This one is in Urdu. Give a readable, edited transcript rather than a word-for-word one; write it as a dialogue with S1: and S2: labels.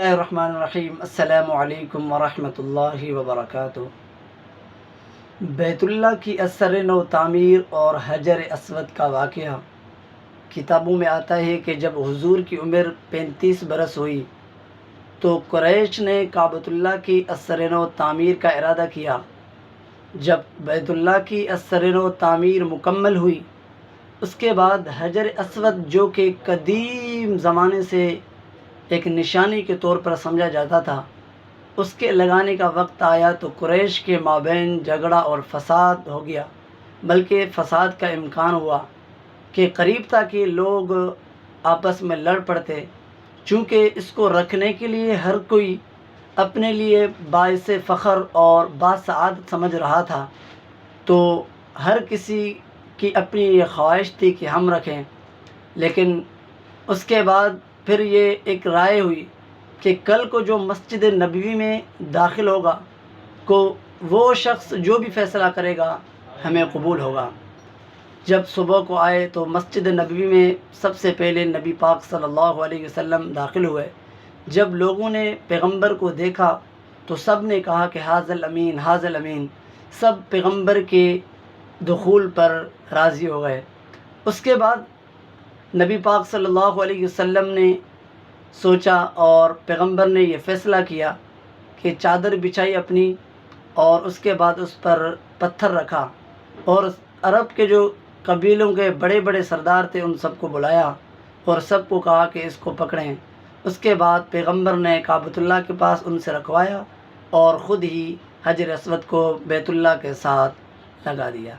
S1: بسم اللہ الرحمن الرحیم۔ السلام علیکم ورحمۃ اللہ وبرکاتہ۔ بیت اللہ کی اثر نو تعمیر اور حجر اسود کا واقعہ کتابوں میں آتا ہے کہ جب حضور کی عمر 35 برس ہوئی تو قریش نے کعبۃ اللہ کی اثر نو تعمیر کا ارادہ کیا۔ جب بیت اللہ کی اثر نو تعمیر مکمل ہوئی اس کے بعد حجر اسود جو کہ قدیم زمانے سے ایک نشانی کے طور پر سمجھا جاتا تھا، اس کے لگانے کا وقت آیا تو قریش کے مابین جھگڑا اور فساد ہو گیا، بلکہ فساد کا امکان ہوا کہ قریب تھا کہ لوگ آپس میں لڑ پڑتے، چونکہ اس کو رکھنے کے لیے ہر کوئی اپنے لیے باعث فخر اور باسعادت سمجھ رہا تھا، تو ہر کسی کی اپنی یہ خواہش تھی کہ ہم رکھیں۔ لیکن اس کے بعد پھر یہ ایک رائے ہوئی کہ کل کو جو مسجد نبوی میں داخل ہوگا کو وہ شخص جو بھی فیصلہ کرے گا ہمیں قبول ہوگا۔ جب صبح کو آئے تو مسجد نبوی میں سب سے پہلے نبی پاک صلی اللہ علیہ وسلم داخل ہوئے۔ جب لوگوں نے پیغمبر کو دیکھا تو سب نے کہا کہ ھذا الامین ھذا الامین، سب پیغمبر کے دخول پر راضی ہو گئے۔ اس کے بعد نبی پاک صلی اللہ علیہ وسلم نے سوچا اور پیغمبر نے یہ فیصلہ کیا کہ چادر بچھائی اپنی، اور اس کے بعد اس پر پتھر رکھا اور عرب کے جو قبیلوں کے بڑے بڑے سردار تھے ان سب کو بلایا اور سب کو کہا کہ اس کو پکڑیں۔ اس کے بعد پیغمبر نے کعبۃ اللہ کے پاس ان سے رکھوایا اور خود ہی حجر اسود کو بیت اللہ کے ساتھ لگا دیا۔